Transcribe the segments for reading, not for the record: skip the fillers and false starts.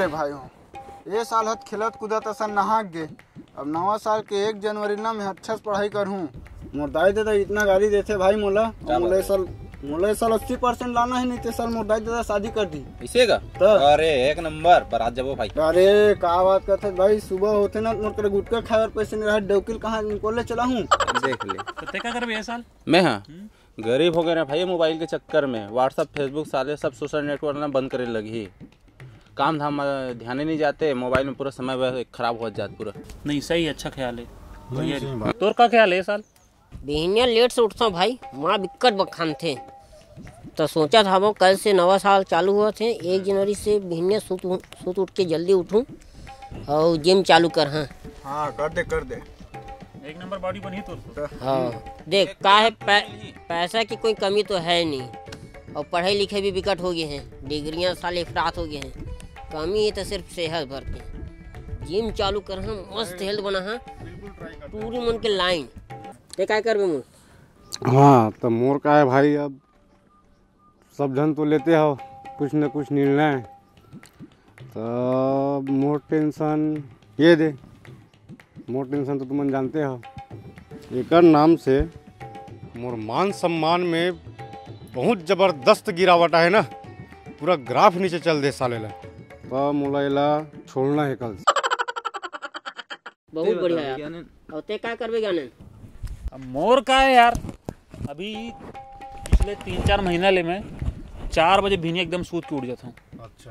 रे भाई हो ये साल हत खेलत कूदत असन नहा गे। अब नवा साल के 1 जनवरी ना मैं अच्छा से पढ़ाई करहूँ। मोर दाई दादा इतना गाड़ी देते भाई मोला मोला साल 80% लाना है, नहीं तो साल मोर दाई दादा शादी कर दी इसे का तो? अरे एक नंबर बारात जबो भाई। अरे का बात करते भाई, सुबह होते ना मोर करे गुटका खाए और पैसे नहीं रहा, डौकिल कहाँ निकोले चला हूँ। देख ले तो क्या कर ये साल मैं हाँ गरीब हो गए ना भाई, मोबाइल के चक्कर में व्हाट्सअप फेसबुक साले सब सोशल नेटवर्क ना बंद करे लगी। काम धाम ध्यान ही नहीं जाते, मोबाइल में पूरा समय खराब हो जाता पूरा। नहीं सही, अच्छा ख्याल है। तोर का ख्याल है साल? बिहनिया लेट से उठता भाई, माँ बिक्कट बखान थे तो सोचा था वो कल से नवा साल चालू हुआ थे। 1 जनवरी से बिहनिया सूत उठ के जल्दी उठूं और जिम चालू कर। हाँ कर दे एक नंबर बॉडी बनी तो। हाँ देख का है पैसा की कोई कमी तो है नहीं, और पढ़ाई लिखे भी विकट हो गए हैं, डिग्रियां साले अफरात हो गए हैं। कमी है तो सिर्फ सेहत भर के। जिम चालू कर मस्त हेल्थ बना पूरी मन के लाइन। ते काय करबे मुन? हाँ तो मोर का है भाई, अब सब जन तो लेते हो कुछ न कुछ निर्णय, तो मोर टेंशन ये दे। मोर टेंशन तो तुम जानते हो, एक नाम से मोर मान सम्मान में बहुत जबरदस्त गिरावट है ना, पूरा ग्राफ नीचे चल दे साले ला। तो मोला छोड़ना है कल। बहुत बढ़िया यार। और ते काय करबे ज्ञानन? अब मोर का है यार, अभी पिछले 3-4 महीना ले मैं 4 बजे भी एकदम सूत के उठ जाता हूँ। अच्छा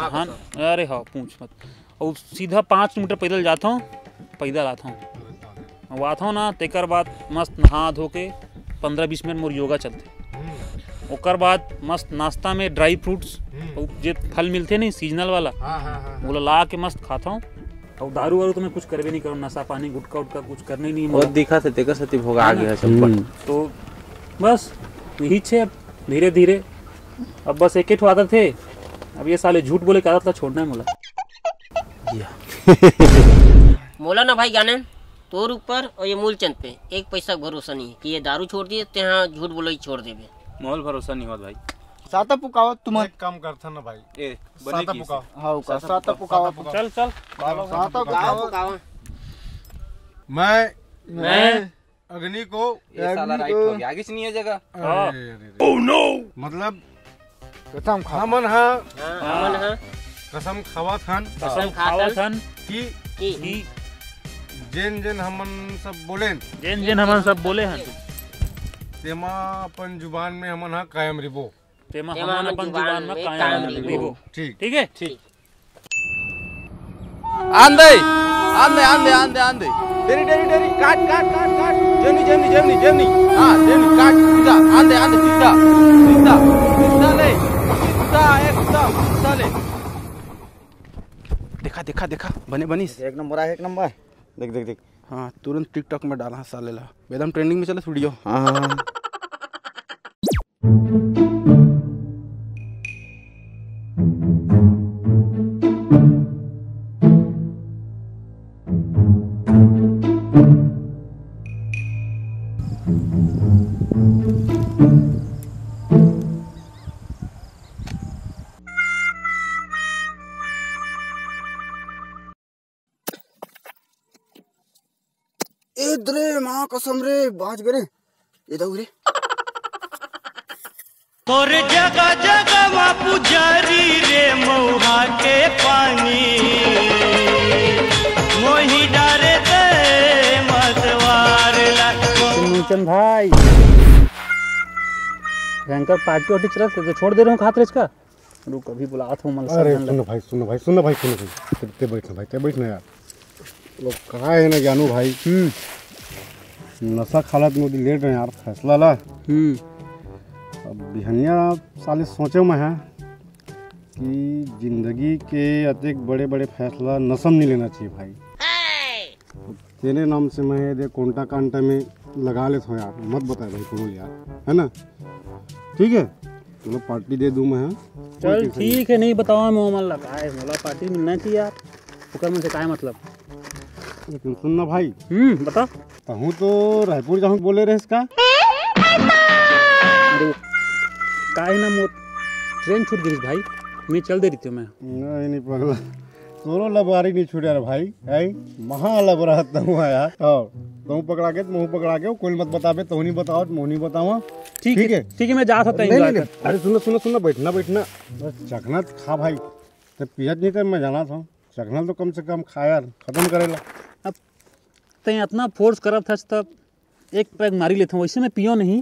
हाँ अरे हाँ पूछ मत। और सीधा 5 किलोमीटर पैदल जाता हूँ, पैदल आता हूँ। आता हूँ ना तेकर बाद मस्त नहा धो के 15-20 मिनट मोर योगा चलते। ओकर बाद मस्त नाश्ता में ड्राई फ्रूट्स जो फल मिलते नहीं सीजनल वाला, वो ला के मस्त खाता हूँ। और दारू वारू तो मैं कुछ करवे नहीं करूँ, नशा पानी गुटका उटका कुछ करने ही नहीं। बहुत दिखा से तेकर सती भोगा आ गया सब। तो बस यही छे धीरे धीरे। अब बस एक ही आदत थे, अब ये साले झूठ बोले का आदत ला छोड़ना है मोला। मोला ना भाई ज्ञानन तोर ऊपर और ये मूलचंद पे 1 पैसा भरोसा नहीं है कि ये दारू छोड़ दिए ते हाँ झूठ बोलो ही छोड़ देबे। मोल भरोसा नहीं होत भाई। साता पुकाओ तुम एक काम करता ना भाई, ए साता पुकाओ। हाँ का साता पुकाओ। चल साता पुकाओ। मैं अग्नि को ये साला राइट हो गया, आगे से नहीं है जगह। ओह नो, मतलब कसम खा हमन हाँ हमन हाँ कसम खावत हन कसम खावत हन कि जेन जेन हमन सब बोलेन, जेन हमन सब बोले हन तेमा अपन जुबान में हमन हाँ कायम रिबो। तेमा हमन अपन जुबान में कायम रहिबो। ठीक है ठीक। आंदे डेरी काट जेमनी हां जेमनी काट सीधा आंदे सीधा ले सीधा ले। देखा बनीस एक नंबर है, एक नंबर। देख हाँ तुरंत टिकटॉक में डाला साले ला, एकदम ट्रेंडिंग में चला वीडियो। हाँ रे माँ कसम रे बाज गरे इधर रे। और जगह जगह माँ पुजारी रे मऊहा के पानी मोही डारे दे मतवार मूलचंद भाई भयंकर पार्टी वार्टी चला तो छोड़ दे रहा हूँ खातिर इसका। रुक अभी बुलाता हूँ। अरे सुनो भाई ते बैठना यार। लोग कहा है ना जानू भाई, नशा खालत में लेट रहे यार फैसला ला। अब बिहनिया साले सोचे में है कि जिंदगी के अतिक बड़े बड़े फैसला नशम नहीं लेना चाहिए भाई। तेरे नाम से मैं दे कोंटा कांटा में लगा लेता हूँ यार, मत बताए भाई कोनो यार, है ना? ठीक है चलो पार्टी दे दूँ मैं। चल ठीक है, नहीं बताओ मोहम्मद लगा है मोला पार्टी मिलना चाहिए यार। ओकर में से काय मतलब? लेकिन सुनना भाई। बता। कहूँ तो रायपुर जाऊँ बोले रहे इसका। काय ना मोर ट्रेन छूट गई भाई, मैं चल दे रही थी मैं। नहीं पगला, तोरो लबारी नहीं छूटे यार भाई, है महा लब रहता हूँ यार। और तुम पकड़ा के मुँह पकड़ा के कोई मत बतावे, तो नहीं बताओ मुँह नहीं बताऊँ। ठीक है मैं जा सकता हूँ। अरे सुनो बैठना बस चखना खा भाई, तो पियत नहीं तो मैं जाना था, चखना तो कम से कम खा यार, खत्म करेला। अब तय इतना फोर्स करत था तब एक पैग मारी लेता हूँ, वैसे मैं पियो नहीं।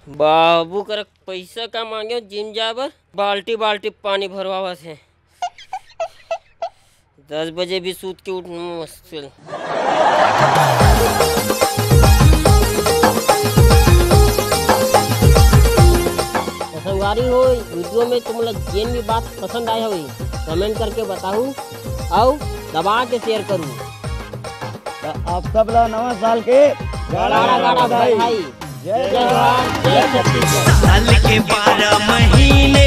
बाबू कर पैसा का मांगे जिम जाबर, बाल्टी बाल्टी पानी भरवावा से 10 बजे भी सूत के उठना मुश्किल। संगवारी हो वीडियो में तुम लोग जिन भी बात पसंद आया हुई कमेंट करके बताऊँ और दबा के शेयर करूँ। आप सब लोग नवा साल के गाड़ा भाई, जय जवान जय छत्तीसगढ़। साल के 12 महीने